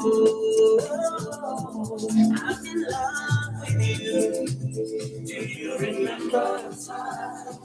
I'm in love with you. Do you remember the time?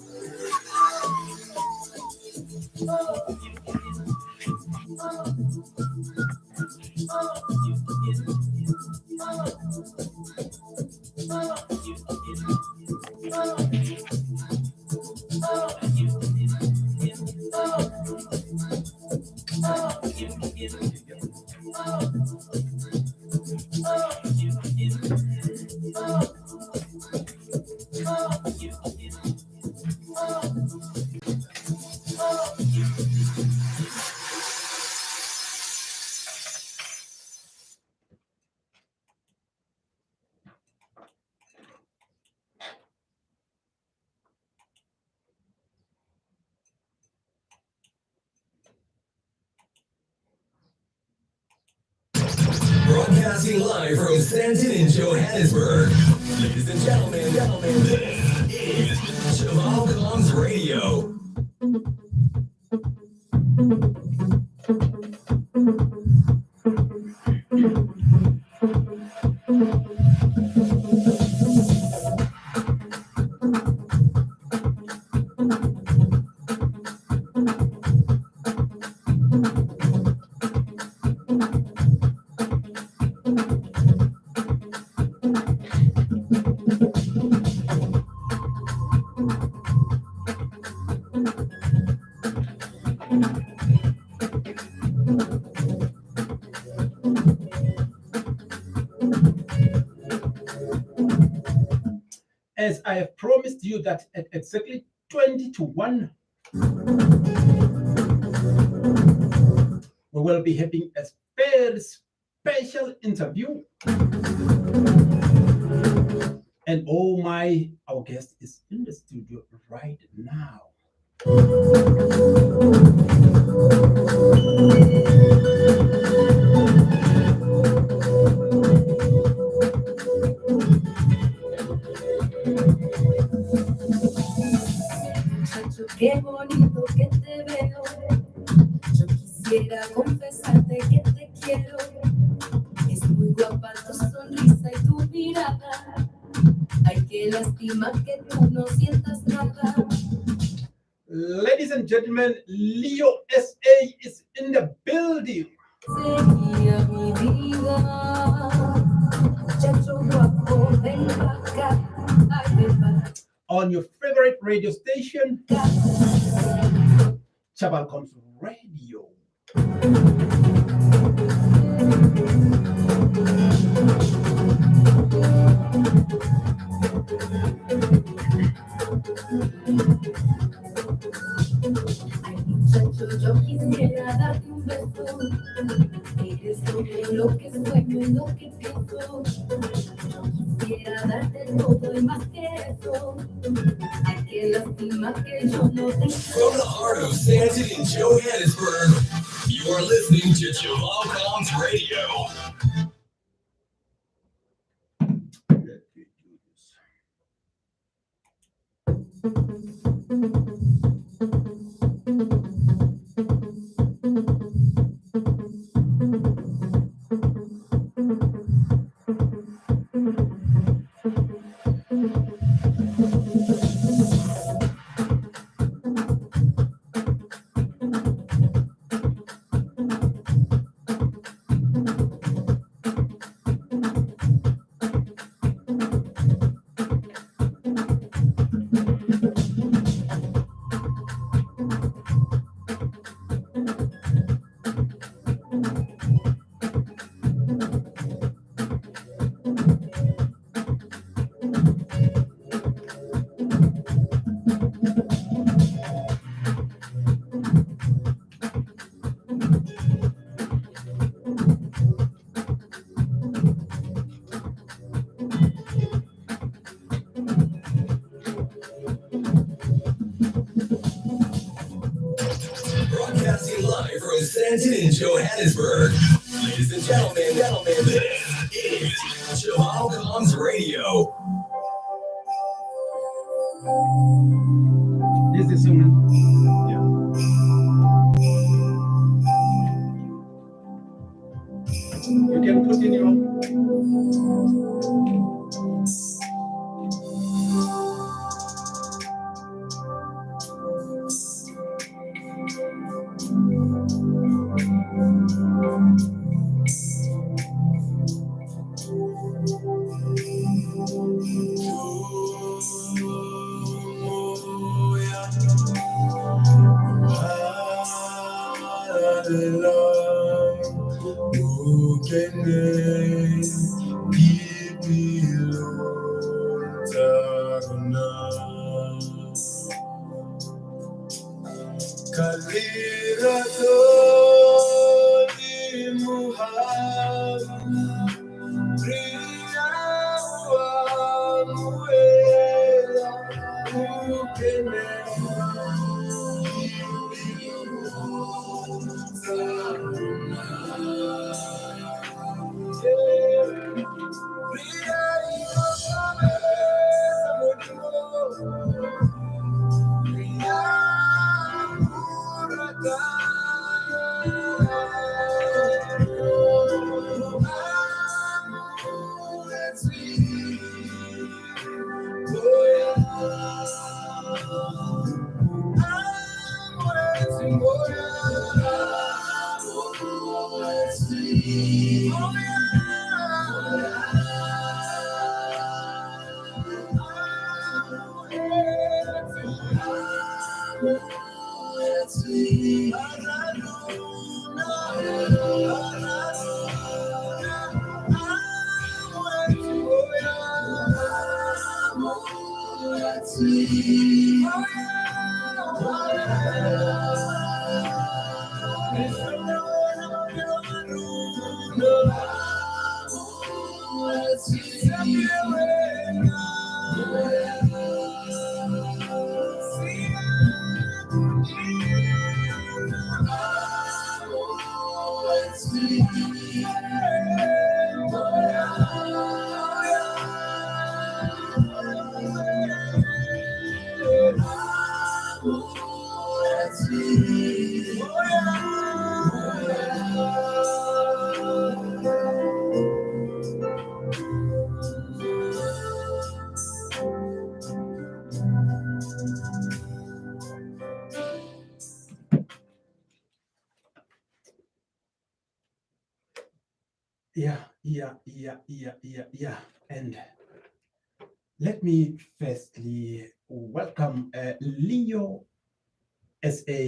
Broadcasting live from Stanton in Johannesburg. Ladies and gentlemen, this is Jamal Comms Radio. As I have promised you that at exactly 20 to 1, we will be having a very special interview. And our guest is in the studio right now. Qué bonito que te veo. Yo quisiera confesarte que te quiero. Es muy guapa tu sonrisa y tu mirada. Ay, qué lástima que tú no sientas nada. Ladies and gentlemen, Leo SA is in the building. Sería mi vida. Muchacho guapo, ven pa' acá. Ay, ven pa' acá. On your favorite radio station, Chabal Comms Radio. Ay, muchacho, yo quisiera darte un beso. Eres todo lo que sueño y lo que pienso. Yo quisiera darte todo y más que eso. Ay, qué lástima que yo no te From the heart of Stanton in Johannesburg, you are listening to Jamal Comms Radio. Broadcasting live from Stanton in Johannesburg. Ladies and gentlemen, this is Jamal Comms Radio. This is human. Yeah. You can put in your. Yeah. And let me firstly welcome Leo SA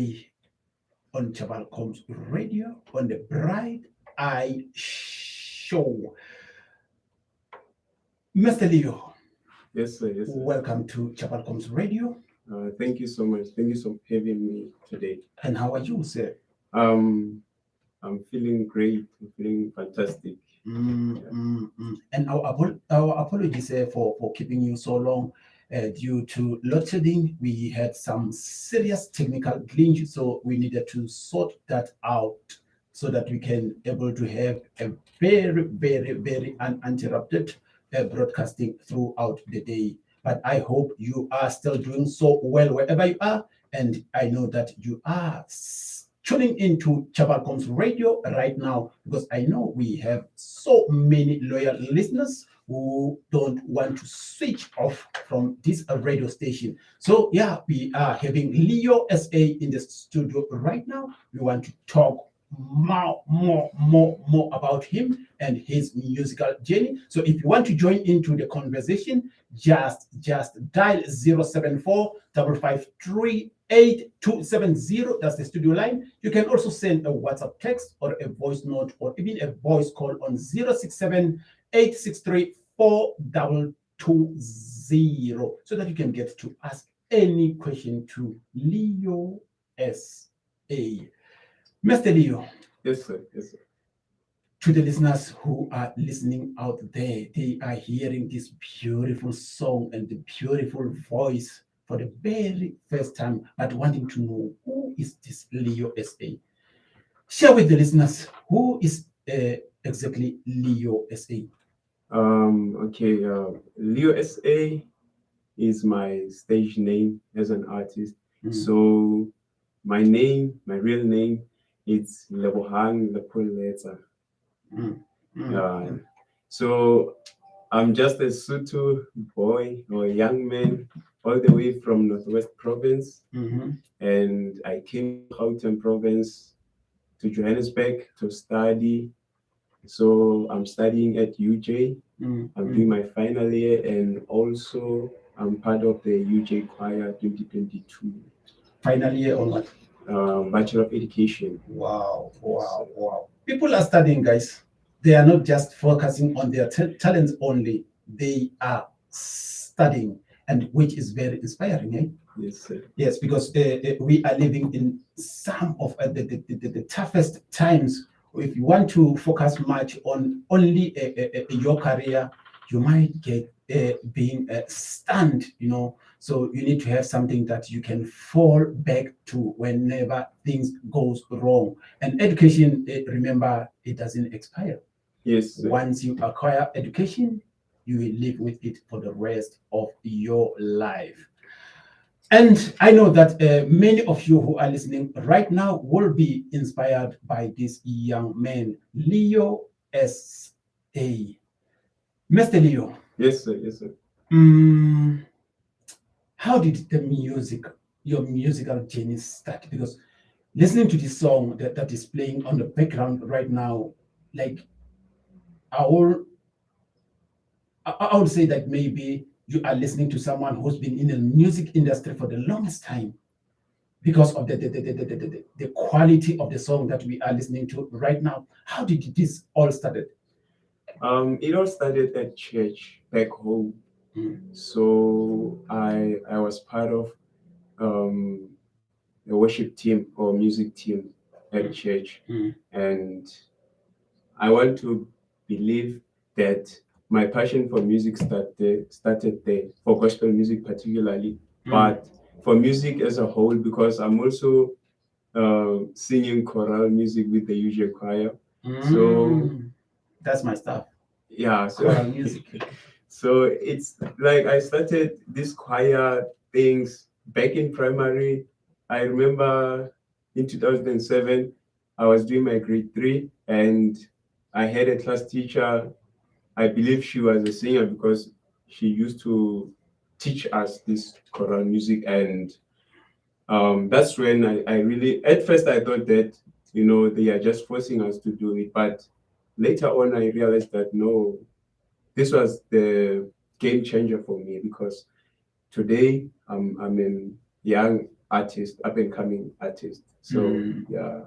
on Chabalcom's radio on the Bright Eye Show. Mr. Leo, Yes, sir. Yes, sir. welcome to Chabalcom's radio. Thank you so much. Thank you for having me today. And how are you, sir? I'm feeling great. I'm feeling fantastic. And our apologies for keeping you so long due to load shedding. We had some serious technical glitch, so we needed to sort that out so that we can able to have a very uninterrupted broadcasting throughout the day. But I hope you are still doing so well wherever you are, and I know that you are tuning into Chabalcom's radio right now, because I know we have so many loyal listeners who don't want to switch off from this radio station. So yeah, we are having Leo SA in the studio right now. We want to talk more about him and his musical journey. So if you want to join into the conversation, just dial 074 553 8270. That's the studio line. You can also send a WhatsApp text or a voice note or even a voice call on 067 863 4220 so that you can get to ask any question to Leo SA. Mr. Leo. Yes, sir. Yes, sir. To the listeners who are listening out there, they are hearing this beautiful song and the beautiful voice for the very first time, but wanting to know, who is this Leo SA? Share with the listeners, who is exactly Leo SA? Okay. Leo SA is my stage name as an artist. So my real name, it's Lebohang Lepoleta. So I'm just a Sotho boy or a young man all the way from Northwest Province. And I came to Gauteng Province to Johannesburg to study. So I'm studying at UJ. I'm doing my final year, and also I'm part of the UJ Choir 2022. Final year or what? Bachelor of Education. Wow, wow, wow. People are studying, guys. They are not just focusing on their talents only. They are studying, and which is very inspiring, eh? Yes, sir. Yes, because we are living in some of the toughest times. If you want to focus much on only your career, you might get being stunned, you know. So you need to have something that you can fall back to whenever things goes wrong. And education, remember, it doesn't expire. Yes, sir. Once you acquire education, you will live with it for the rest of your life. And I know that many of you who are listening right now will be inspired by this young man, Leo S.A. Mr. Leo. Yes, sir. Yes, sir. How did your musical journey start? Because listening to this song that is playing on the background right now, like I would say that maybe you are listening to someone who's been in the music industry for the longest time because of the quality of the song that we are listening to right now. How did this all started? It all started at church back home. So I was part of the worship team or music team at church, and I want to believe that my passion for music started there, for gospel music particularly, but for music as a whole, because I'm also singing choral music with the UJ Choir. So that's my stuff. Yeah, so Choral music. So it's like I started this choir things back in primary. I remember in 2007, I was doing my grade 3, and I had a class teacher. I believe she was a singer because she used to teach us this choral music, and that's when I really, at first I thought that, you know, they are just forcing us to do it, but later on I realized that no, this was the game changer for me, because today I'm a young artist, up and coming artist. So yeah.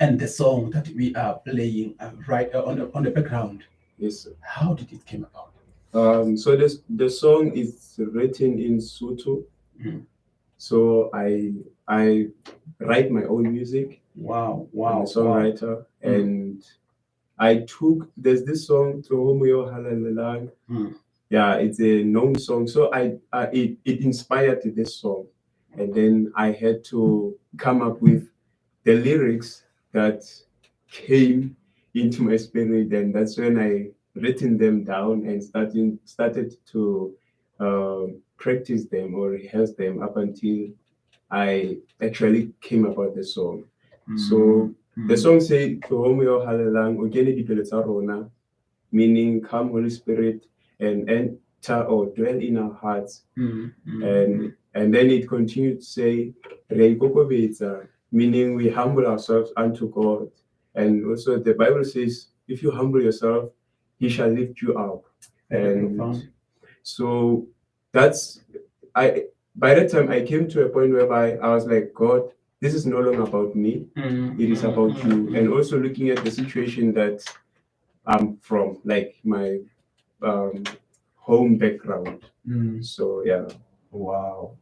And the song that we are playing right on the background. Yes, sir. How did it came about? So the song is written in Sotho. So I write my own music. Wow. I'm a songwriter, and there's this song Tohomoyo Halalelang. Yeah, it's a known song. So it inspired this song, and then I had to come up with the lyrics that came into my spirit, and that's when I written them down and started to practice them or rehearse them up until I actually came about the song. So the song says Tohomoyo Halelang Ogene Dipelo tsa rona, meaning come Holy Spirit and enter or dwell in our hearts. And then it continued to say Re ikokobetsa, meaning we humble ourselves unto God. And also the Bible says, if you humble yourself, he shall lift you up. And so that's by that time I came to a point whereby I was like, God, this is no longer about me, it is about you. And also looking at the situation that I'm from, like my home background. So yeah. Wow.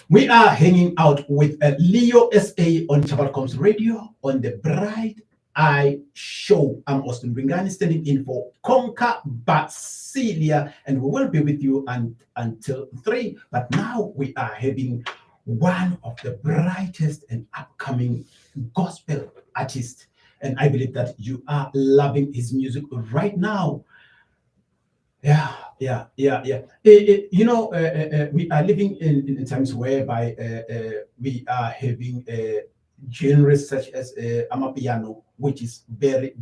We are hanging out with Leo S.A. on Chabalcom's radio on the Bright Eye Show. I'm Austin Bringani, standing in for Conca Basilia, and we will be with you until 3. But now we are having one of the brightest and upcoming gospel artists, and I believe that you are loving his music right now. Yeah. You know, we are living in times whereby we are having genres such as Amapiano, which is very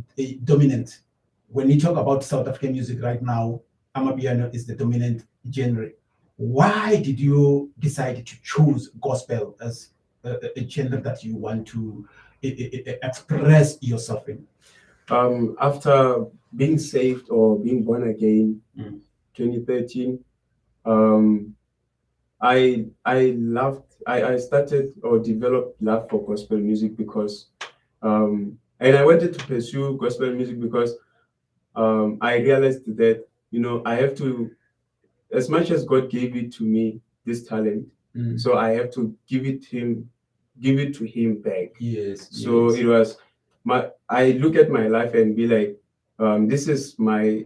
dominant. When you talk about South African music right now, Amapiano is the dominant genre. Why did you decide to choose gospel as a genre that you want to express yourself in? After being saved or being born again, 2013, I started or developed love for gospel music because, and I wanted to pursue gospel music because I realized that, I have to, as much as God gave it to me, this talent, so I have to give it to him back. Yes. So it was I look at my life and be like, this is my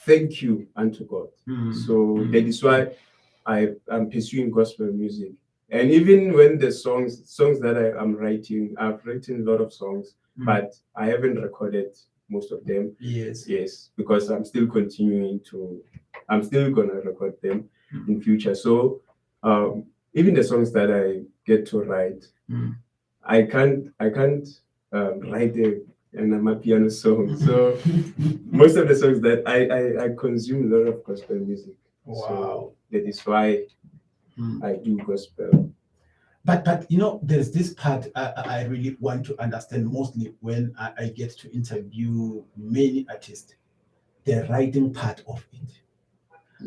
thank you unto God. So that is why I'm pursuing gospel music. And even when the songs that I'm writing, I've written a lot of songs, but I haven't recorded most of them. Yes, because I'm still gonna record them in future. So even the songs that I get to write, I can't write an Amapiano song. So most of the songs that I consume a lot of gospel music. Wow. So that is why I do gospel. But there's this part I really want to understand, mostly when I get to interview many artists, the writing part of it.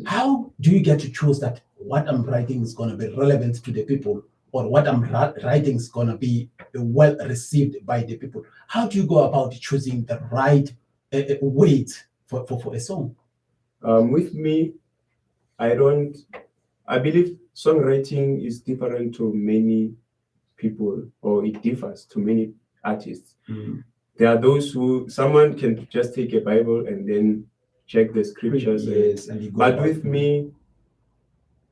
How do you get to choose that what I'm writing is going to be relevant to the people, or what I'm writing is going to be well received by the people? How do you go about choosing the right weight for a song? With me, I believe songwriting is different to many people, or it differs to many artists. There are those someone can just take a Bible and then check the scriptures. Yes, but with me,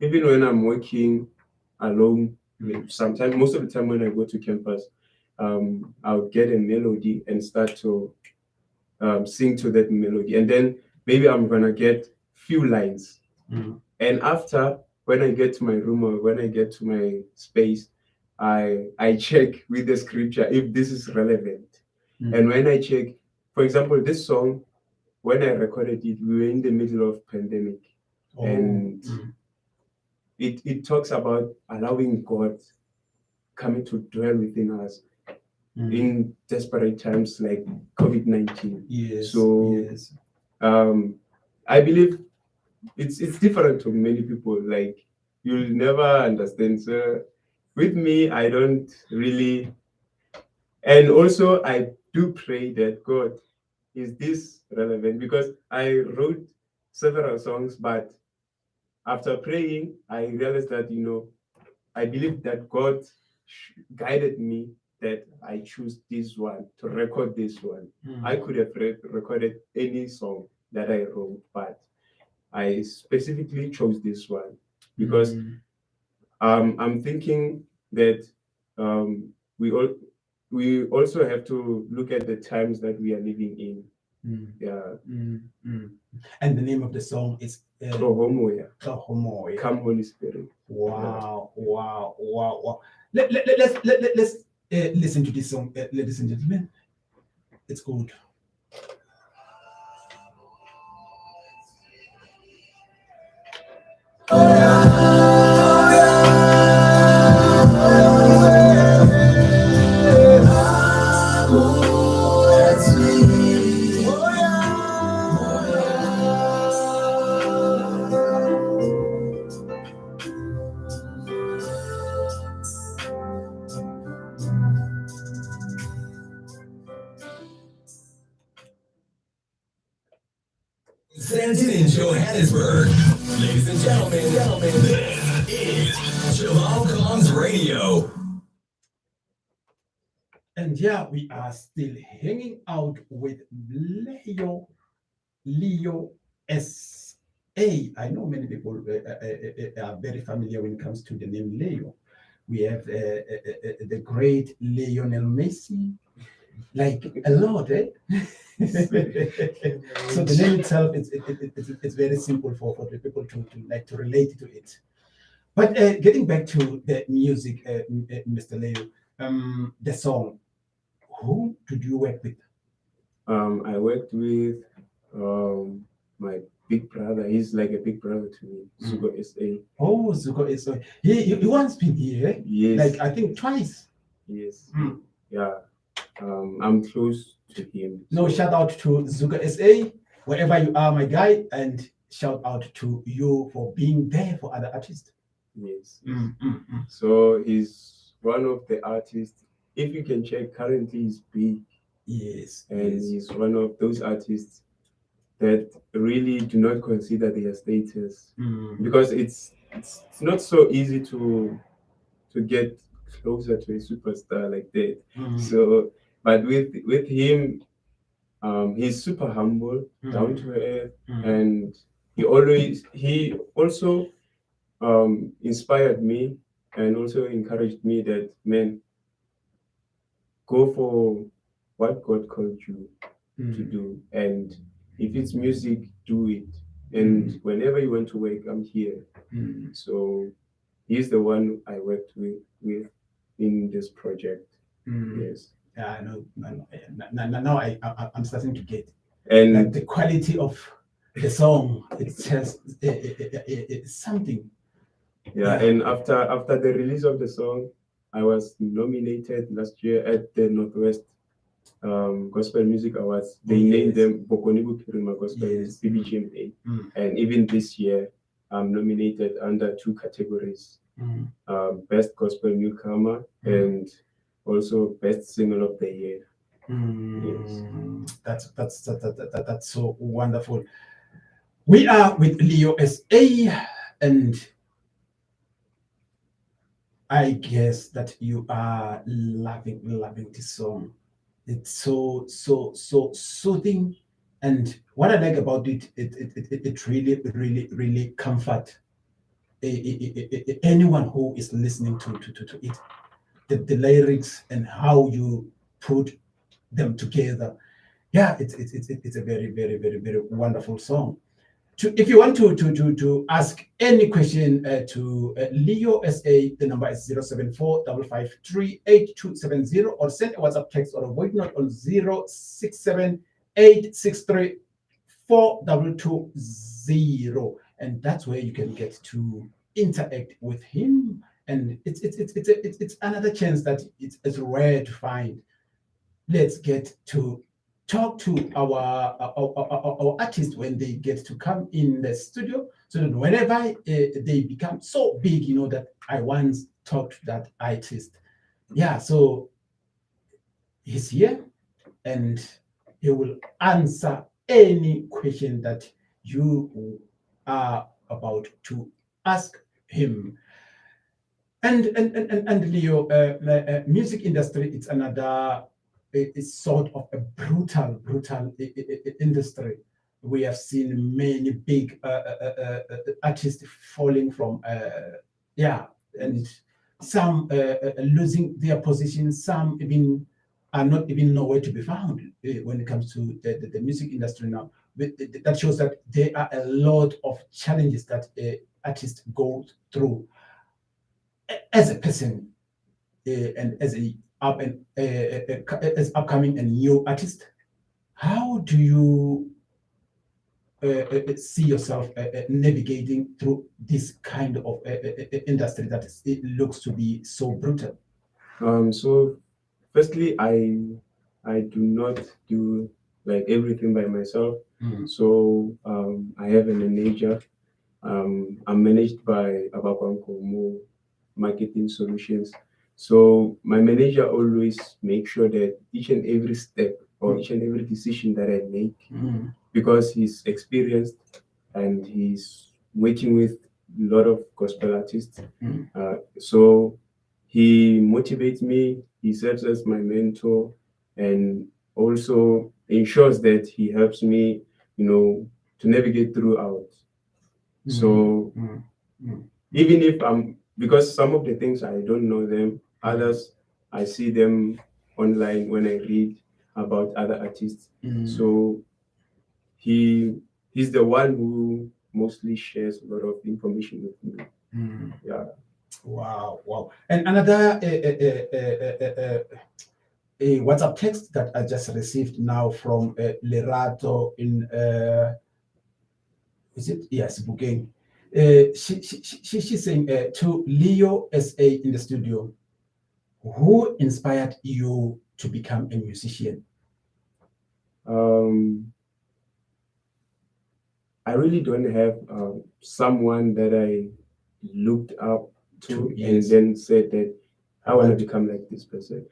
even when I'm working alone, sometimes, most of the time when I go to campus, I'll get a melody and start to sing to that melody. And then maybe I'm going to get few lines. And after, when I get to my room or when I get to my space, I check with the scripture if this is relevant. And when I check, for example, this song, when I recorded it, we were in the middle of pandemic. And it talks about allowing God coming to dwell within us in desperate times like COVID-19. Yes. So I believe it's different to many people. Like, you'll never understand. So with me, I don't really, and also I do pray that God, is this relevant? Because I wrote several songs, but after praying, I realized that, I believe that God guided me that I choose this one, to record this one. I could have recorded any song that I wrote, but I specifically chose this one because I'm thinking that we also have to look at the times that we are living in. And the name of the song is Tlohomoya. Tlohomoya. Come, Holy Spirit. Wow. Let's listen to this song, ladies and gentlemen. It's good. Stanton in Johannesburg. Ladies and gentlemen, this is Jamal Comms Radio. And yeah, we are still hanging out with Leo S.A. I know many people are very familiar when it comes to the name Leo. We have the great Lionel Messi, like a lot, eh? So the name itself, it's very simple for the people to relate to it. But getting back to the music, Mr. Leo, the song, who did you work with? I worked with my big brother. He's like a big brother to me, Zuko SA. Oh, Zuko is he once been here, Yes. like I think twice. Yes. Mm. Yeah. I'm close to him. No, so- shout out to Zuko SA, wherever you are, my guy, and shout out to you for being there for other artists. Yes. Mm. So he's one of the artists. If you can check, currently he's big, Yes, and yes. he's one of those artists that really do not consider their status because it's not so easy to get closer to a superstar like that. So, but with him, he's super humble, down to earth, and he also inspired me and also encouraged me that, man, go for what God called you to do, and if it's music, do it. And whenever you want to work, I'm here. So he's the one I worked with in this project. Yes. Yeah, I know. Now I'm starting to get And like the quality of the song. It's just it's something. yeah, and after the release of the song, I was nominated last year at the Northwest Gospel Music Awards. They named them Bokoni Bophirima Gospel BBGMA. And even this year, I'm nominated under 2 categories: Best Gospel Newcomer and also Best Single of the Year. Yes. That's so wonderful. We are with Leo SA, and I guess that you are loving this song. It's so soothing, and what I like about it really comfort anyone who is listening to it. The lyrics and how you put them together. Yeah, it's a very wonderful song. If you want to ask any question to Leo SA, the number is 074 553 8270, or send a WhatsApp text or a voice note on 067 863 4220, and that's where you can get to interact with him. And it's another chance that it's rare to find. Let's get to talk to our artists when they get to come in the studio, so that whenever they become so big, you know, that I once talked to that artist. Yeah, so he's here and he will answer any question that you are about to ask him. And Leo, music industry, it's another, it's sort of a brutal industry. We have seen many big artists falling from, and some losing their position, some even are not even nowhere to be found when it comes to the music industry now. That shows that there are a lot of challenges that artists go through. As a person and as as upcoming and new artist, how do you see yourself navigating through this kind of industry that it looks to be so brutal? So firstly, I do not do like everything by myself. So I have a manager. I'm managed by Abakwankomo Marketing Solutions. So my manager always makes sure that each and every step or each and every decision that I make, because he's experienced and he's working with a lot of gospel artists. So he motivates me, he serves as my mentor, and also ensures that he helps me, to navigate throughout. So even if because some of the things I don't know them, others I see them online when I read about other artists. So he's the one who mostly shares a lot of information with me. Yeah. Wow. And another a WhatsApp text that I just received now from Lerato in is it? Yes, Bukeng. She's saying to Leo SA in the studio, who inspired you to become a musician? I really don't have someone that I looked up to and then said that I want to become like this person.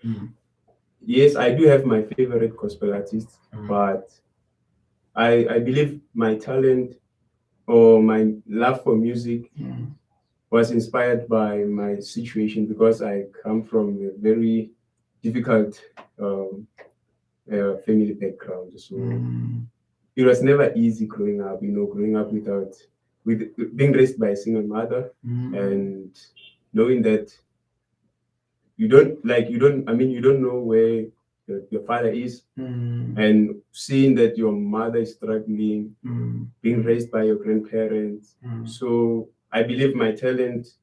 Yes, I do have my favorite gospel artists, but I believe my talent or my love for music was inspired by my situation because I come from a very difficult family background. So it was never easy growing up, growing up with being raised by a single mother and knowing that you don't know where your father is and seeing that your mother is struggling, being raised by your grandparents. So I believe my talent,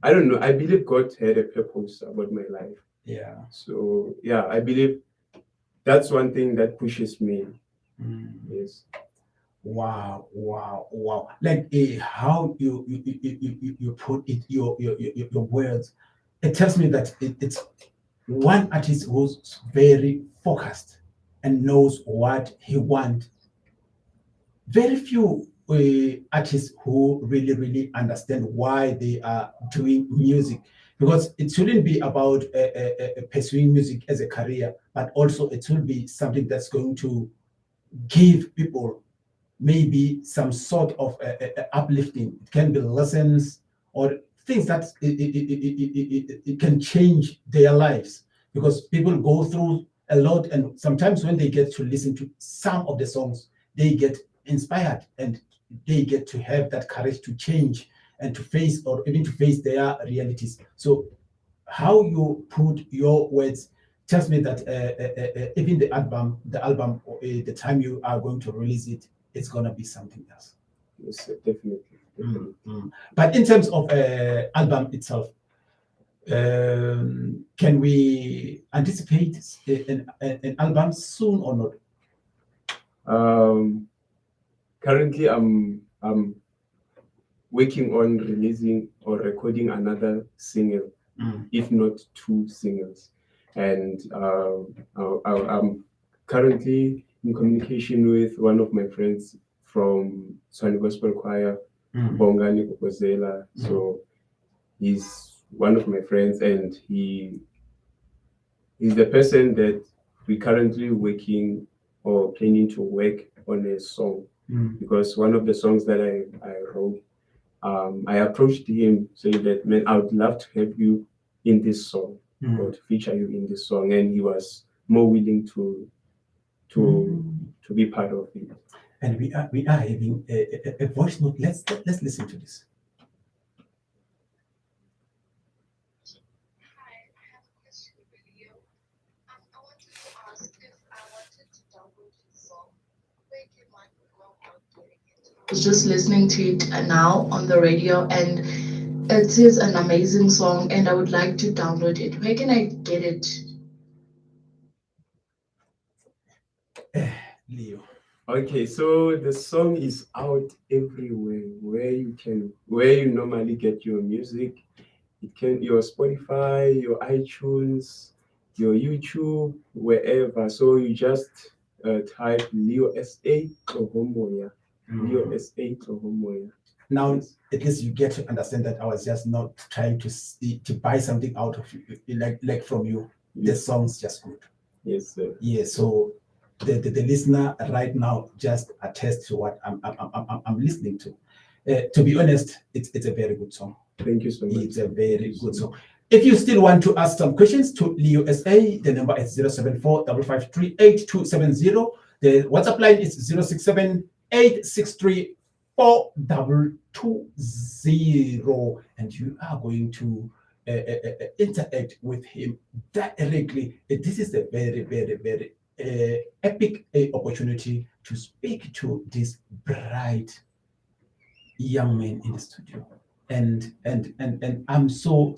I don't know, I believe God had a purpose about my life. Yeah. So yeah, I believe that's one thing that pushes me. Yes. Wow. Like how you put it, your words, it tells me that it's one artist who's very focused and knows what he wants. Very few artists who really understand why they are doing music, because it shouldn't be about pursuing music as a career, but also it will be something that's going to give people maybe some sort of uplifting. It can be lessons or things that it can change their lives, because people go through a lot, and sometimes when they get to listen to some of the songs, they get inspired and they get to have that courage to change and to face, or even to face their realities. So how you put your words tells me that even the album, the time you are going to release it, it's going to be something else. Yes, definitely. But in terms of album itself, can we anticipate an album soon or not? Currently, I'm working on releasing or recording another single, if not 2 singles, and I'm currently in communication with one of my friends from Swani Gospel Choir, Bongani Kukozela. So he's one of my friends, and he's the person that we currently working or planning to work on a song, because one of the songs that I wrote, I approached him saying that, man, I would love to have you in this song or to feature you in this song, and he was more willing to be part of it. And we are having a voice note. Let's listen to this. Hi, I have a question for you. I wanted to ask if I wanted to download this song, where can one go about getting it? I was just listening to it now on the radio, and it is an amazing song, and I would like to download it. Where can I get it? Leo. Okay, so the song is out everywhere where you normally get your music. It can your Spotify, your iTunes, your YouTube, wherever. So you just type Leo SA Tlohomoya. Leo SA Tlohomoya. Now, at least you get to understand that I was just not trying to buy something out of you, like from you. The song's just good. Yes, sir. Yeah. So the listener right now just attests to what I'm listening to. To be honest, it's a very good song. Thank you so much. It's a very good song. If you still want to ask some questions to Leo SA, the number is 074 553 8270. The WhatsApp line is 067 863 4220, and you are going to interact with him directly. This is a very epic opportunity to speak to this bright young man in the studio. and I'm so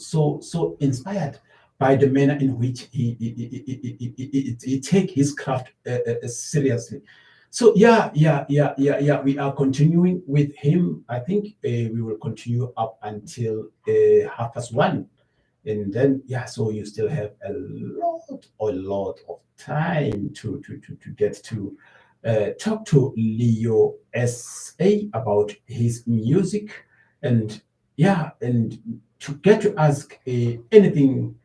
inspired by the manner in which he take his craft seriously. So yeah. We are continuing with him. I think we will continue up until 1:30, and then yeah. So you still have a lot of time to get to talk to Leo SA about his music, and yeah, and to get to ask anything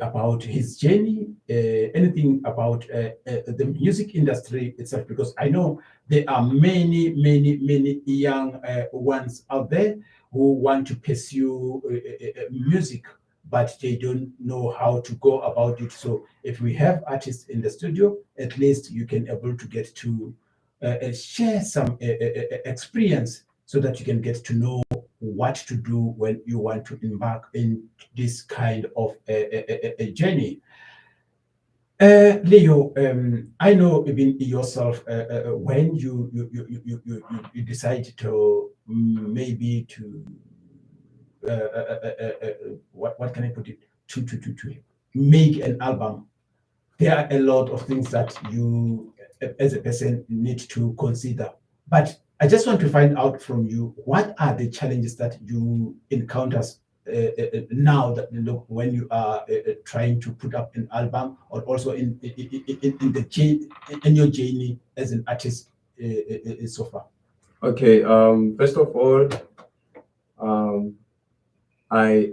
about his journey, anything about the music industry itself, because I know there are many young ones out there who want to pursue music, but they don't know how to go about it. So if we have artists in the studio, at least you can able to get to share some experience so that you can get to know what to do when you want to embark in this kind of a journey. Leo, I know even yourself when you decide to maybe to what can I put it to make an album. There are a lot of things that you as a person need to consider. But I just want to find out from you, what are the challenges that you encounter now that when you are trying to put up an album, or also in in your journey as an artist so far? Okay. First of all, um, I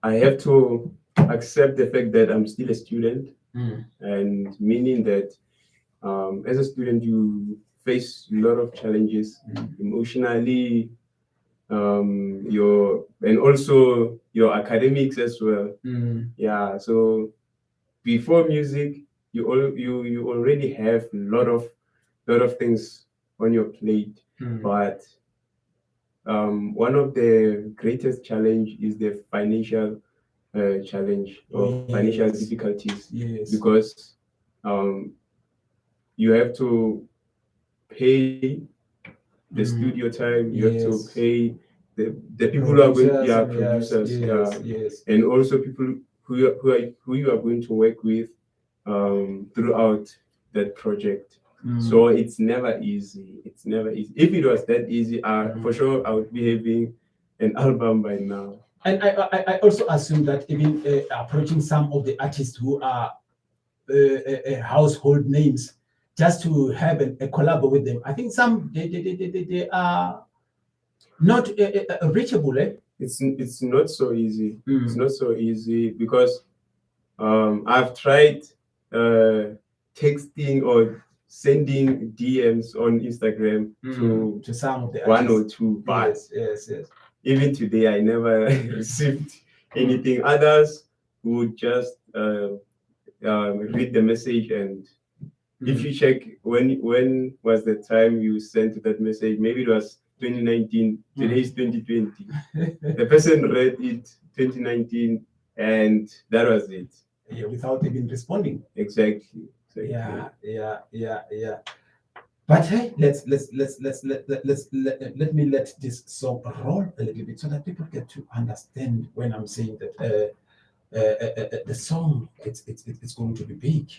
have to accept the fact that I'm still a student, and meaning that as a student you face a lot of challenges emotionally, your and also your academics as well. Yeah. So before music, you already have a lot of things on your plate, but one of the greatest challenge is the financial challenge or financial difficulties. Yes. Because you have to pay the studio time, you have to pay the people who are going, producers, yes, and also people who you are going to work with throughout that project. So it's never easy. It's never easy. If it was that easy, for sure I would be having an album by now. And I also assume that even approaching some of the artists who are household names, just to have a collab with them, I think some they are not reachable. It's not so easy. It's not so easy because I've tried texting or sending DMs on Instagram to some of the one artists. or two, but yes. even today I never received anything. Others would just read the message, and if you check when was the time you sent that message, maybe it was 2019. Today is 2020. The person read it 2019, and that was it. Yeah, without even responding. Exactly. Yeah. But hey, let me let this song roll a little bit so that people get to understand when I'm saying that the song it's going to be big.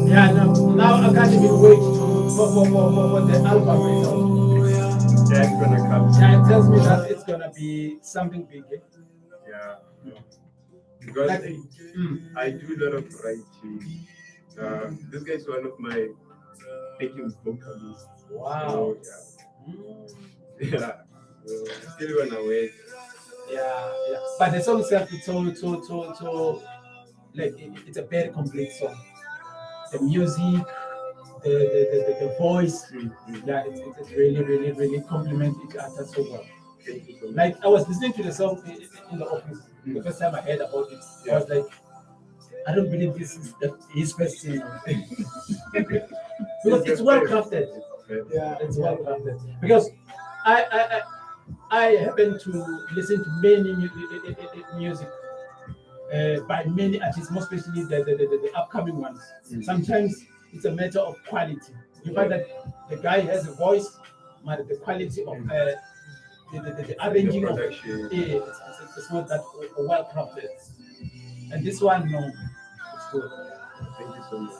Yeah, now I can't even wait for the album result. Yeah, it's gonna come. Yeah, it tells me that it's gonna be something big. Yeah. Because I do a lot of writing. This guy is one of my backing vocalists. Wow. So, yeah. Still wanna wait. Yeah. But the song itself is so it's a very complete song. The music, the voice, yeah, it's really, really, really complement each other so well. Thank you so much. Like I was listening to the song in the office the first time I heard about it. I was like, I don't believe this is his first single. Because it's well crafted. Yeah, it's well crafted. Because I happen to listen to many music by many artists, most especially the upcoming ones. Sometimes it's a matter of quality. You find that the guy has a voice, but the quality of the arranging of it, it's not that well crafted. And this one, no, it's good. Thank you so much.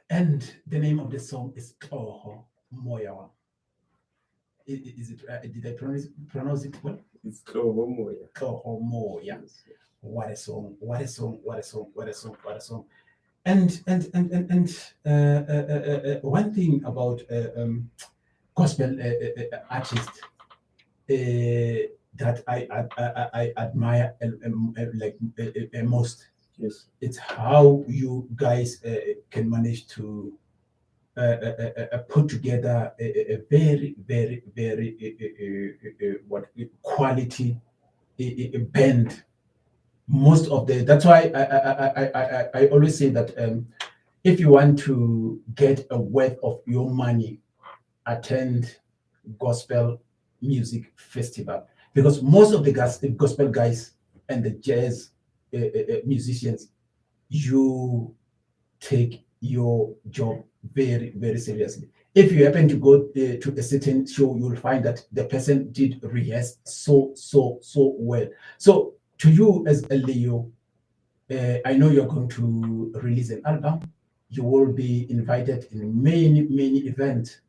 And the name of the song is Toho Moya. Is it? Did I pronounce it well? It's Toho Moya. Toho Moya. What a song! What a song! What a song! What a song! What a song! And one thing about gospel artists that I admire most. Yes. It's how you guys can manage to put together a very, very, very quality band. Most of that's why I always say that if you want to get a worth of your money, attend gospel music festival, because most of the gospel guys and the jazz musicians, you take your job very, very seriously. If you happen to go to a certain show, you'll find that the person did rehearse so well. So to you as a Leo, I know you're going to release an album. You will be invited in many events.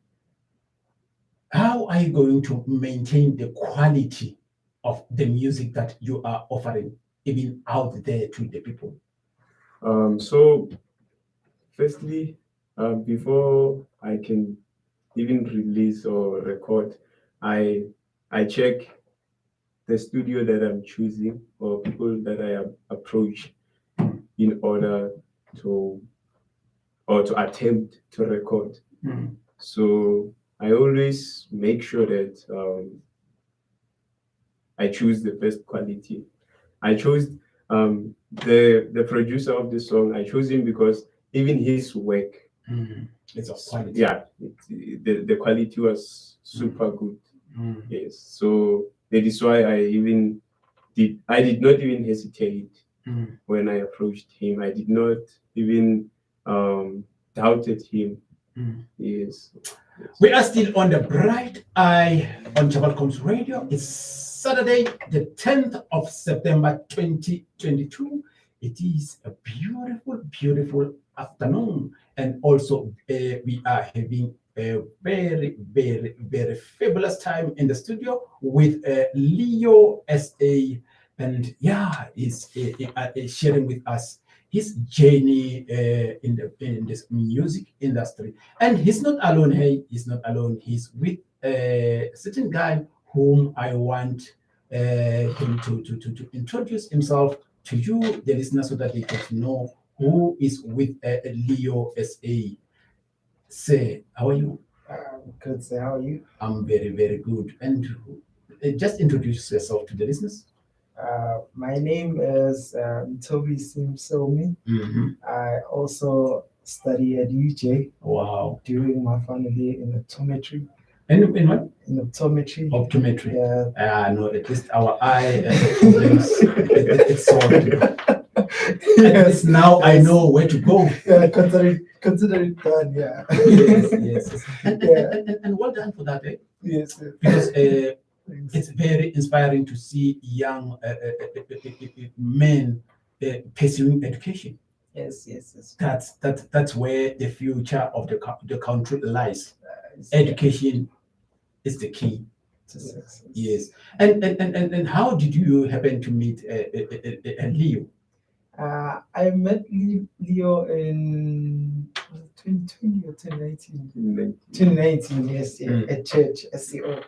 How are you going to maintain the quality of the music that you are offering, even out there to the people? So firstly, before I can even release or record, I check the studio that I'm choosing or people that I approach in order to attempt to record. So I always make sure that I choose the best quality. I chose the producer of the song. I chose him because even his work, it's of quality. Yeah, the quality was super good. Yes, so that is why I did not even hesitate when I approached him. I did not even doubted him. Yes. We are still on the Bright Eye on Jabalcoms Radio. It's Saturday, the 10th of September, 2022. It is a beautiful afternoon. And also, we are having a very fabulous time in the studio with Leo SA. And yeah, he's sharing with us his journey in this music industry. And he's not alone. Hey, he's not alone. He's with a certain guy whom I want him to introduce himself to you, the listeners, so that they get to know who is with Leo SA. Say, how are you? Good. So how are you? I'm very, very good. And just introduce yourself to the listeners. My name is Toby Simsomi. I also study at UJ Wow. doing my final year in optometry. In what? In optometry. Optometry. Yeah. No, at least our eye problems, it's solved. Yes. Now I know where to go. Yeah, consider it done. Yeah. Yes. Yeah. And well done for that, eh? Yes. Because Thanks. it's very inspiring to see young men pursuing education. Yes. That's where the future of the country lies. It's- Education is the key. to success. Yes. And how did you happen to meet Leo? I met Leo in 2020 or 2019. 2019, yes, at church, SCO.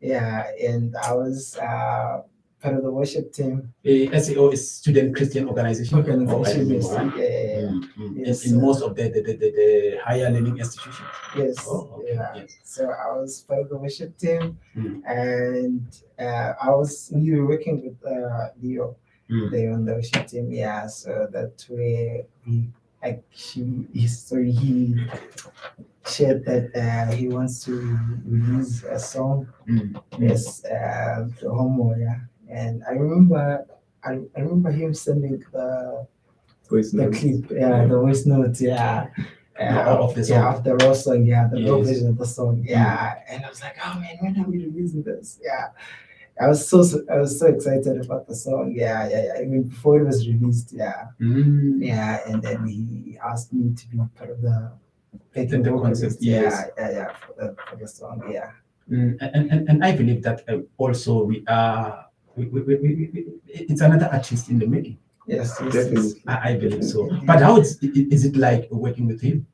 Yeah, and I was part of the worship team. SEO is Student Christian Organization. Organization, yes. Right? Yeah. Yes, In most of the higher learning institutions. Yes. Oh, okay, Yeah. yes. So I was part of the worship team, Mm. and we were working with Leo. They on the worship team. Yeah. So that's where he shared that he wants to release a song. Yes, the homo. Yeah. And I remember him sending the clip, the voice note, Of the song. of the raw song, the raw Yes. version of the song, and I was like, oh man, when are we releasing this? I was so excited about the song, I mean, before it was released, and then he asked me to be part of the backing The vocals, concept, yes. for the song, And I believe that also we it's another artist in the making. yes, Definitely. I believe so. But how is it like working with him?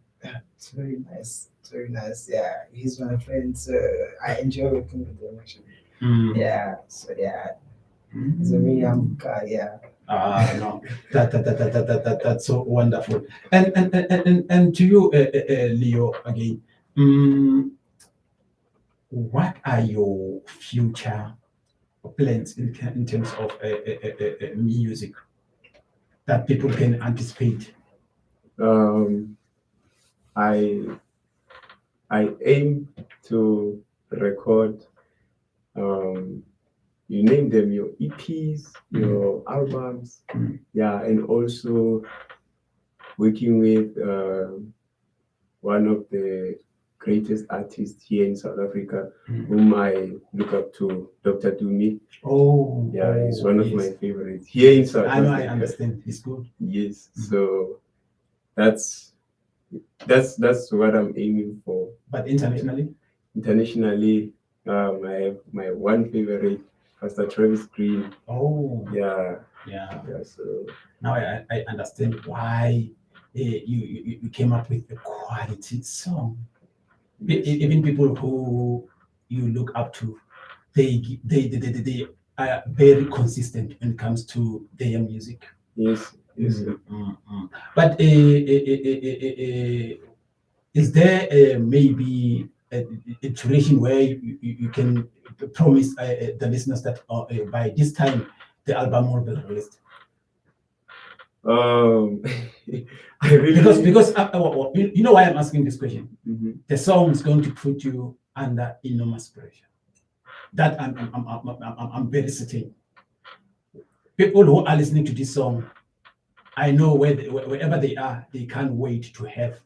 It's very nice. It's very nice. Yeah, he's my friend. So I enjoy working with him actually. Yeah. So he's a very young guy. Yeah. No, that's so wonderful. And to you, Leo, again, what are your future plans in terms of music that people can anticipate? I aim to record, you name them, your EPs, your albums, and also working with one of the greatest artists here in South Africa, whom I look up to, Dr. Dumi. He's one of my favorites here in South Africa. I understand. It's good. Yes, so that's what I'm aiming for. But internationally? Internationally, I have my one favorite, Pastor Travis Green. Yeah. So Now I understand why you came up with a quality song. Even people who you look up to, they are very consistent when it comes to their music. Yes. But is there maybe a duration where you can promise the listeners that by this time the album will be released? I really Because you know why I'm asking this question. Mhm. The song is going to put you under enormous pressure. That I'm very certain. People who are listening to this song, I know wherever they are, they can't wait to have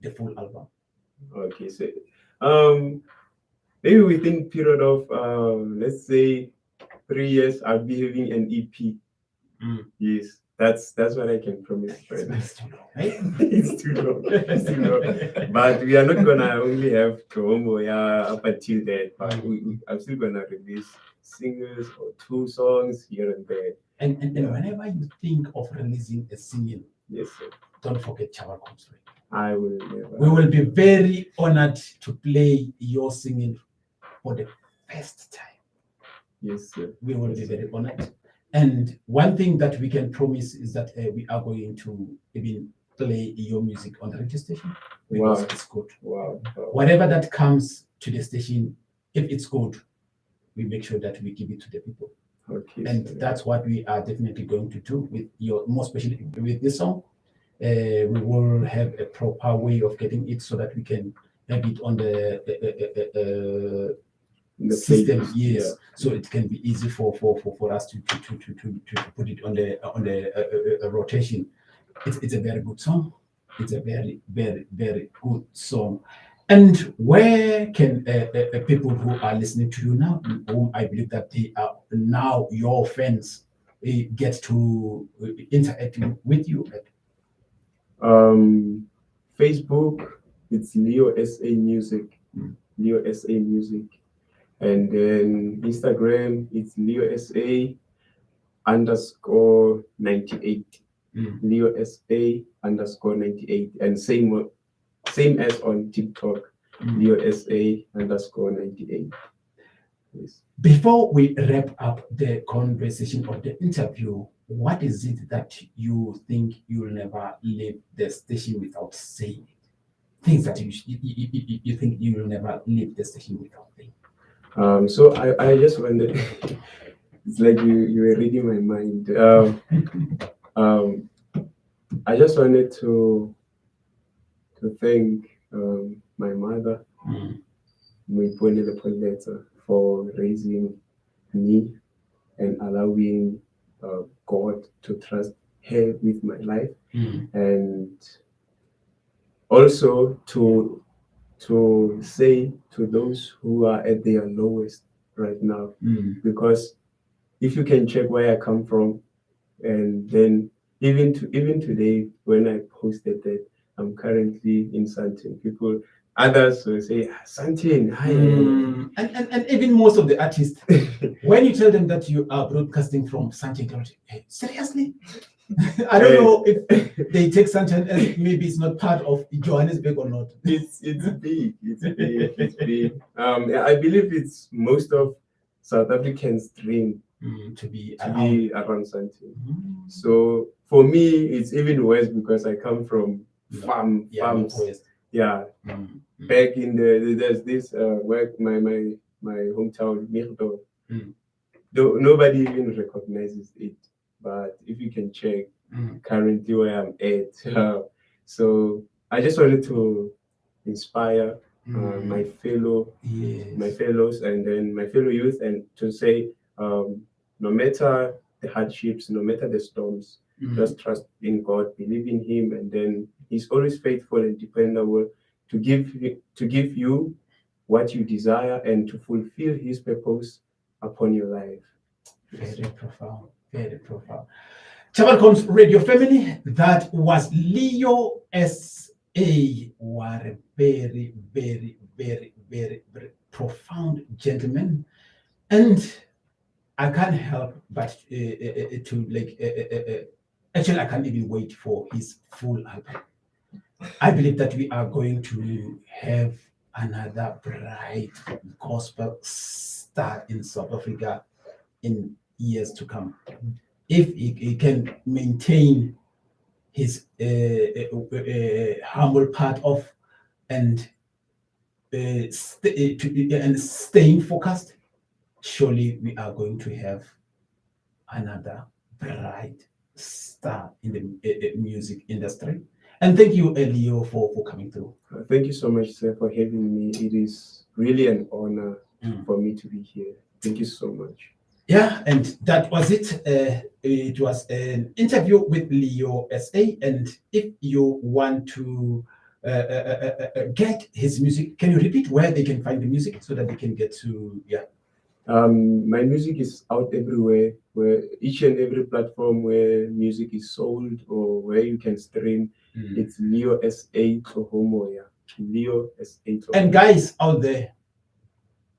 the full album. Okay, so maybe within period of let's say 3 years, I'll be having an EP. Yes, that's what I can promise right now. It's too long, right? It's too long. It's too long. But we are not gonna only have Tohomo up until that. But I'm still gonna release singles or 2 songs here and there. And whenever you think of releasing a single, Yes, sir. don't forget Chawa Comes Radio. I will never. We will be very honored to play your singing for the first time. Yes, sir. We will be very honored. And one thing that we can promise is that we are going to even play your music on the radio station Wow. because it's good. Wow. Whatever that comes to the station, if it's good, we make sure that we give it to the people. Okay. And that's what we are definitely going to do with your, more especially with this song. We will have a proper way of getting it so that we can have it on the In the system, playlist, yes, yeah. so it can be easy for us to put it on the rotation. It's a very good song. It's a very very good song. And where can people who are listening to you now, whom I believe that they are now your fans, get to interact with you? Facebook, it's Leo SA Music, Leo SA Music, and then Instagram, it's Leo SA _98, Leo SA _98, and same as on TikTok, Leo SA _98. Yes. Before we wrap up the conversation or the interview, what is it that you think you'll never leave the station without saying? Things that you think you will never leave the station without saying. So I just wondered, it's like you were reading my mind. I just wanted to thank my mother, Moipone Lepoleta, for raising me and allowing God to trust her with my life, and also to say to those who are at their lowest right now, because if you can check where I come from, and then even today when I posted that I'm currently in Sandton, others will say, Sandton, hi. And even most of the artists, when you tell them that you are broadcasting from Sandton, they'll say, hey, seriously? I don't know if they take Sandton as maybe it's not part of Johannesburg or not. It's big. It's big. I believe it's most of South Africans' dream to be around Sandton. So for me, it's even worse because I come from farms. Yeah. Back in there's this where my hometown, Mirdo. Nobody even recognizes it. But if you can check currently where I'm at, so I just wanted to inspire my fellows and then my fellow youth, and to say, no matter the hardships, no matter the storms, just trust in God, believe in Him, and then He's always faithful and dependable to give you what you desire and to fulfill His purpose upon your life. Very profound. Very profound. Chabalcom's radio family, that was Leo S.A. What a very, very, very, very, very profound gentleman. And I can't help but actually, I can't even wait for his full album. I believe that we are going to have another bright gospel star in South Africa in years to come, if he can maintain his humble part of and staying focused. Surely we are going to have another bright star in the music industry. And thank you, Leo, for coming through. Thank you so much, sir, for having me. It is really an honor for me to be here. Thank you so much. Yeah, and that was it. It was an interview with Leo S.A. And if you want to get his music, can you repeat where they can find the music so that they can get to, my music is out everywhere, where each and every platform where music is sold or where you can stream. It's Leo S.A. Tohomo, yeah. Leo S.A. Tohomo. And guys out there,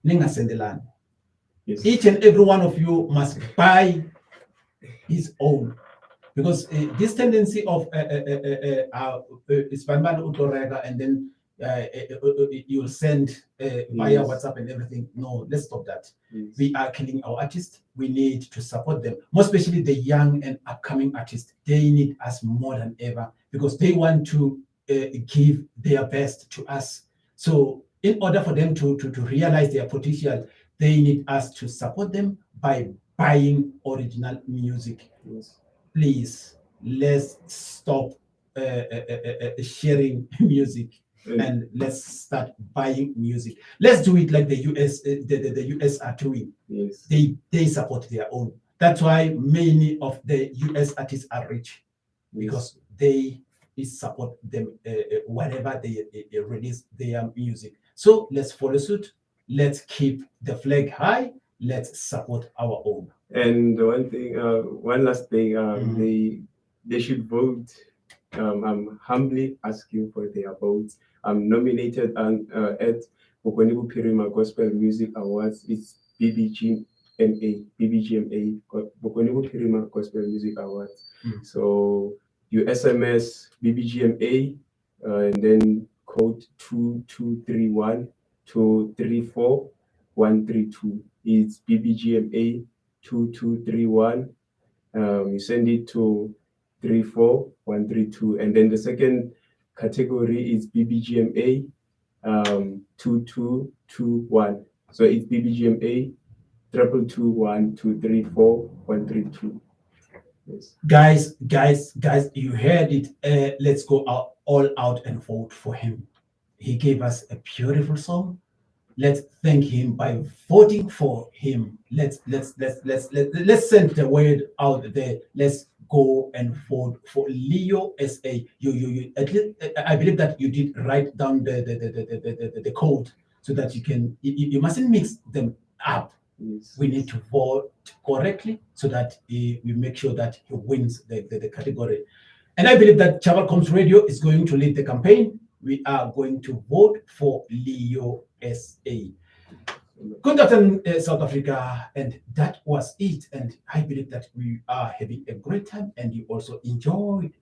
Ninga Sendelan. Yes. Each and every one of you must buy his own, because this tendency of Spanman Utorega and then you'll send via WhatsApp and everything. No, let's stop that. We are killing our artists. We need to support them, more especially the young and upcoming artists. They need us more than ever because they want to give their best to us. So in order for them to realize their potential, they need us to support them by buying original music. Please, let's stop sharing music and let's start buying music. Let's do it like the US, the US are doing. Yes. They support their own. That's why many of the US artists are rich because they support them whenever they release their music. So let's follow suit. Let's keep the flag high. Let's support our own. And one last thing, they should vote. I'm humbly asking for their votes. I'm nominated at Bokoni Buphirima Gospel Music Awards. It's BBGMA, Bokoni Buphirima Gospel Music Awards. So you SMS BBGMA and then code 2231 234 132. It's BBGMA 2231. You send it to 34132, and then the second category is BBGMA 2221. So it's BBGMA 2221 234 132. Yes. Guys, you heard it. Let's go out all out and vote for him. He gave us a beautiful song. Let's thank him by voting for him. Let's send the word out there. Let's go and vote for Leo SA. You at least, I believe that you did write down the code so that you mustn't mix them up. Yes. We need to vote correctly so that we make sure that he wins the category. And I believe that Chaval Comes Radio is going to lead the campaign. We are going to vote for Leo SA. Good afternoon, South Africa, and that was it. And I believe that we are having a great time, and you also enjoyed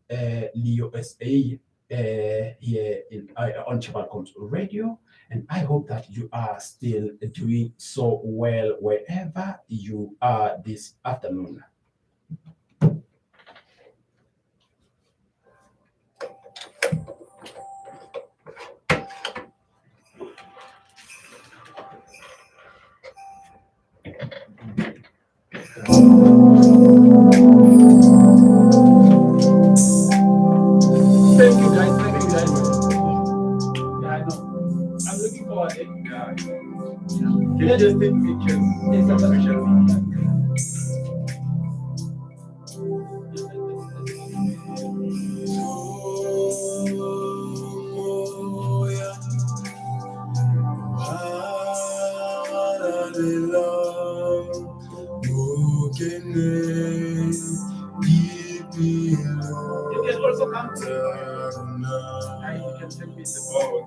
Leo SA here on Chaval Comes Radio. And I hope that you are still doing so well wherever you are this afternoon. Thank you guys. Yeah, I know. I'm looking forward to it. Can you just take pictures? Yes, for social media? You can also come to you can send me the board.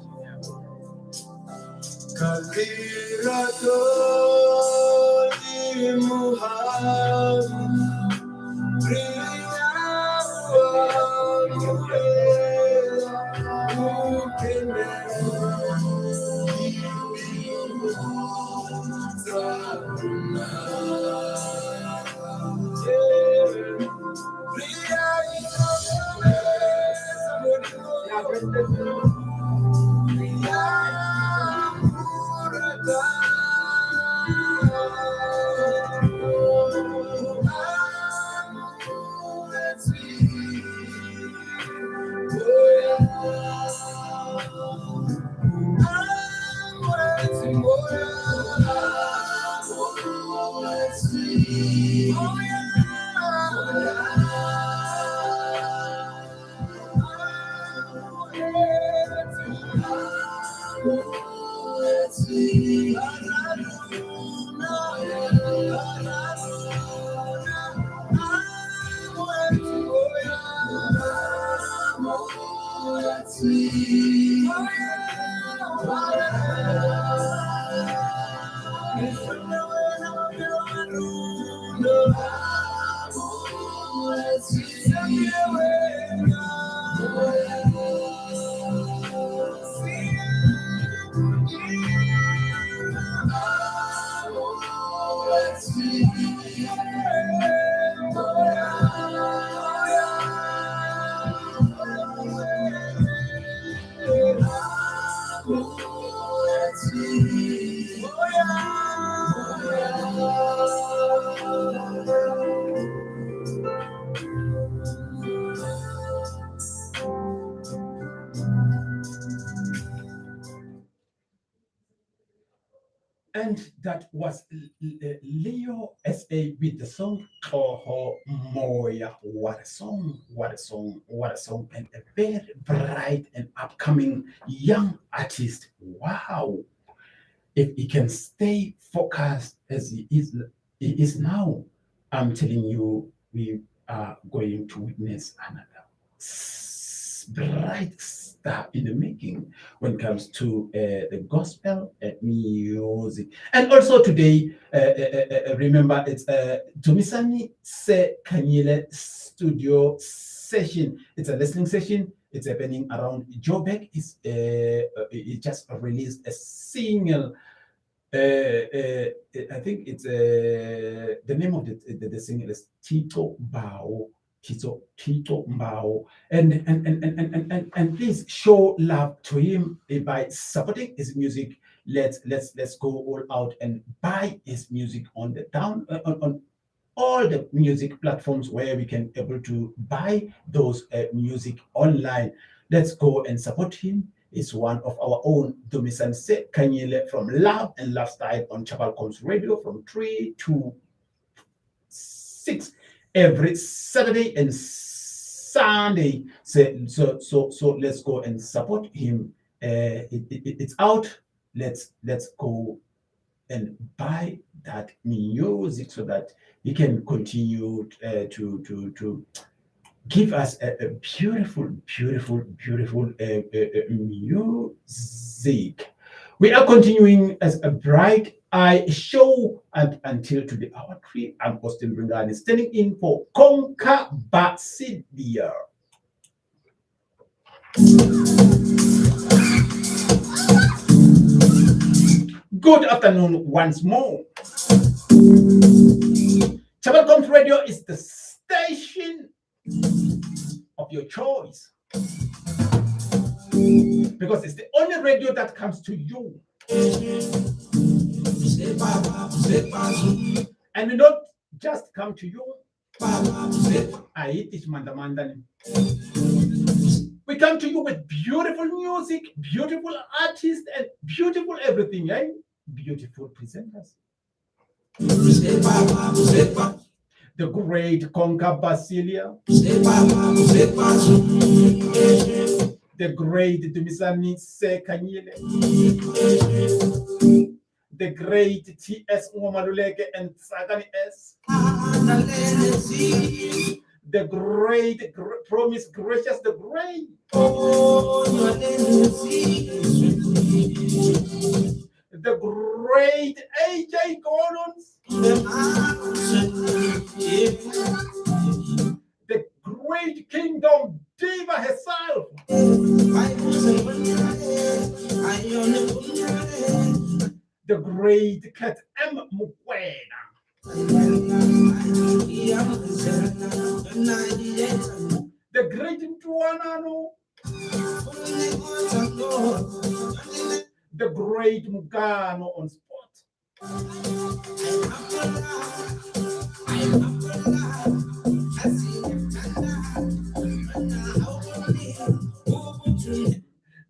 And that was Leo SA with the song Toho Moya. What a song, what a song, what a song. And a very bright and upcoming young artist. Wow. If he can stay focused as he is now, I'm telling you, we are going to witness another bright star in the making when it comes to the gospel music. And also today, remember, it's Dumisani Se Kanyele studio session. It's a listening session. It's happening around Joburg. It just released a single. I think it's the name of the single is Tito Bao. Tito Mbao, and please show love to him by supporting his music. Let's go all out and buy his music on the on all the music platforms where we can able to buy those music online. Let's go and support him. It's one of our own Dumisan Se Kanyele from Love and Lifestyle on Chabalcoms Radio from 3 to 6 every Saturday and Sunday. So let's go and support him. It's out. Let's go and buy that music so that he can continue to give us a beautiful music. We are continuing as a bright eye show, and until to the hour 3, I'm Austin Bringani standing in for Konka Basilia. Good afternoon once more. Chabalcoms Radio is the station of your choice because it's the only radio that comes to you. And we don't just come to you. We come to you with beautiful music, beautiful artists, and beautiful everything, eh? Beautiful presenters. The great Konka Basilia. The great Dumisani Se Kanyele. The great T.S. Umaluleke and Sagani S. The great Promise Gracious, the great. The great A.J. Gordons. The great Kingdom Diva herself. The great Cat M. Mukwena. The great Ntuanano. The great Mugano on spot.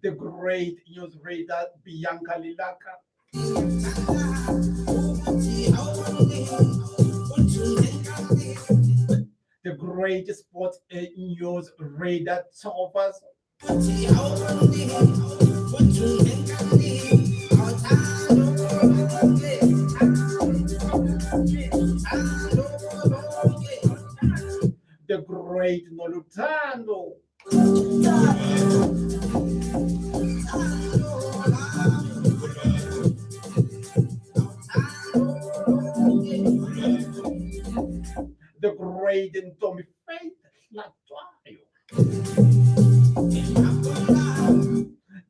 The great news reader Bianca Lilaka. The great sports news reader Thomas. The great Nolutano. The great Tommy Faith Latuayo.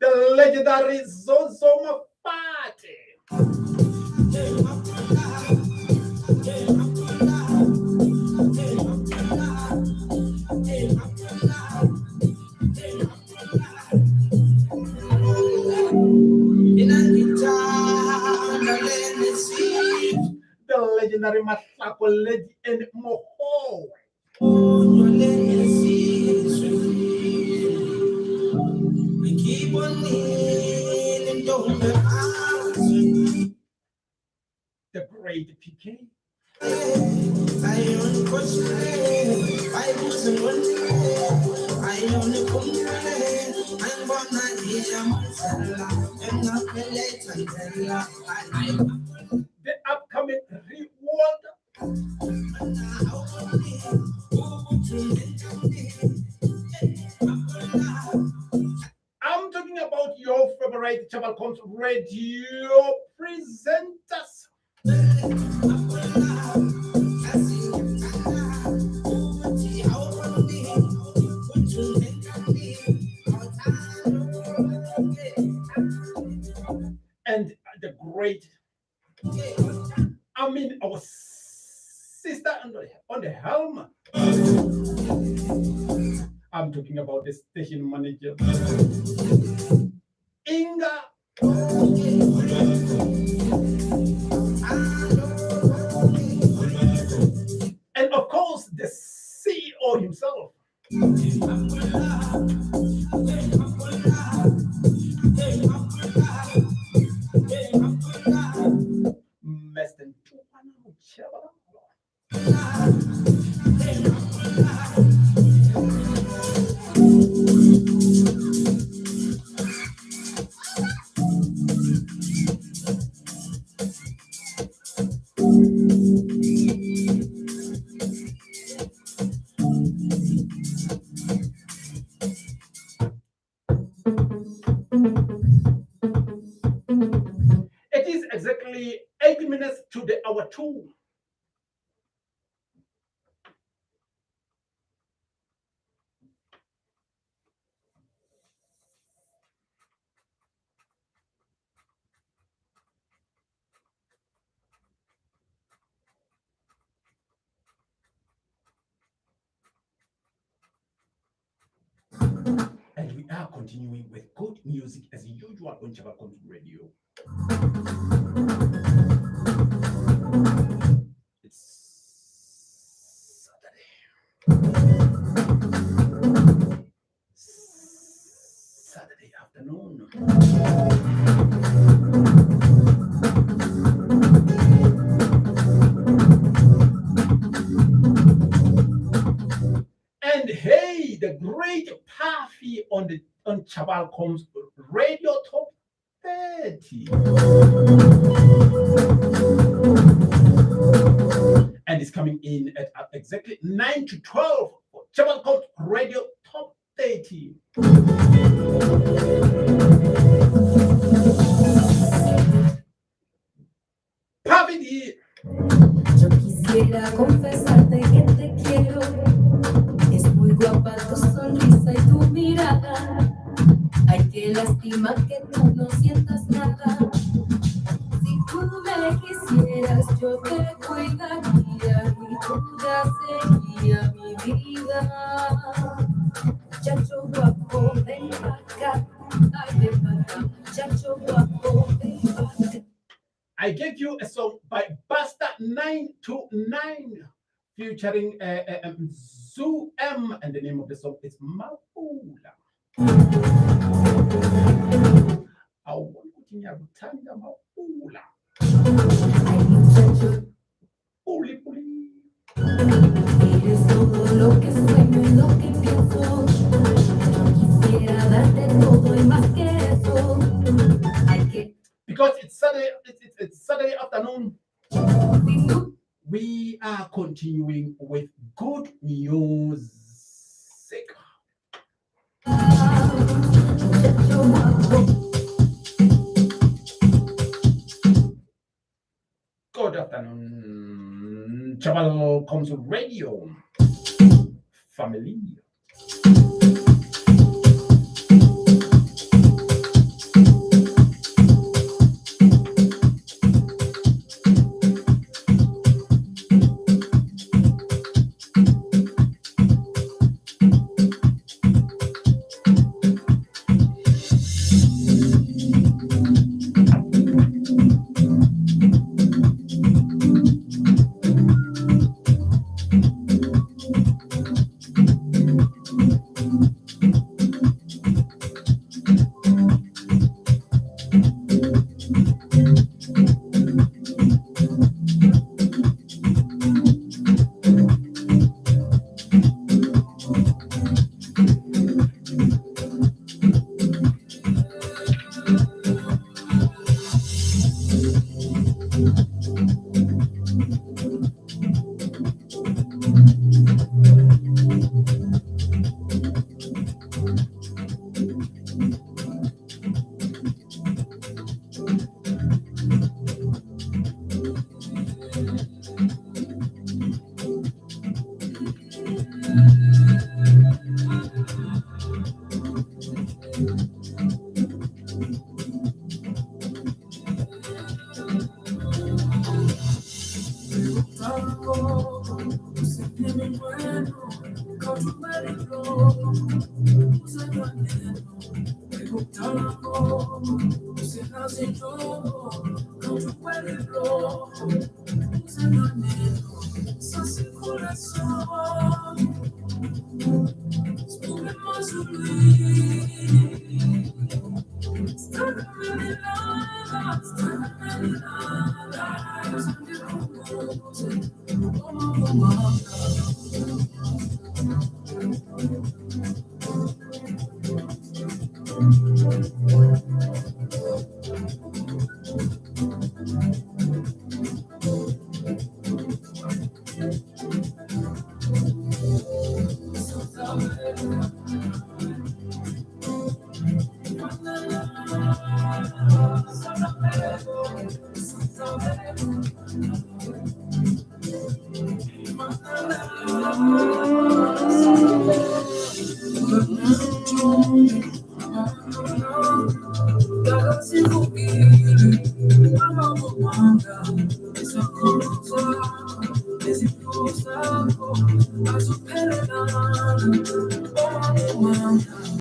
The legendary Zozoma Party. The legendary Masako Lady and Moho. We keep on needing, don't great PK. The upcoming reward. I'm talking about your favorite Chabalcom's radio presenters. And the great, I mean, our sister on the helm. I'm talking about the station manager, Inga. And of course, the CEO himself. Mr. It is exactly 80 minutes to the hour 2. And we are continuing with good music as usual on Chabalcom's Radio. It's Saturday afternoon. And hey, the great Puffy on Chabalcom's Radio Top 30. And it's coming in at exactly 9 to 12 for Chabalcom's Radio Top 30. Puffy D. Yo quisiera confesarte que te quiero. Es muy guapa tu sonrisa y tu mirada. Ay, qué lástima que tú no sientas nada. Si tú me quisieras, yo te cuidaría y tú ya sería mi vida. Muchacho guapo, ven acá. Ay, ven acá. Muchacho guapo, ven acá. I gave you a song by Buster 929 featuring Zoo M, and the name of the song is Mapula. I want to Tanya Mapula. Puli puli. Eres todo lo que sueño y lo que pienso. Quisiera darte todo y más que eso. Hay que Because it's Saturday afternoon, we are continuing with good music. Good afternoon, Chabalcom's Radio family. Mama,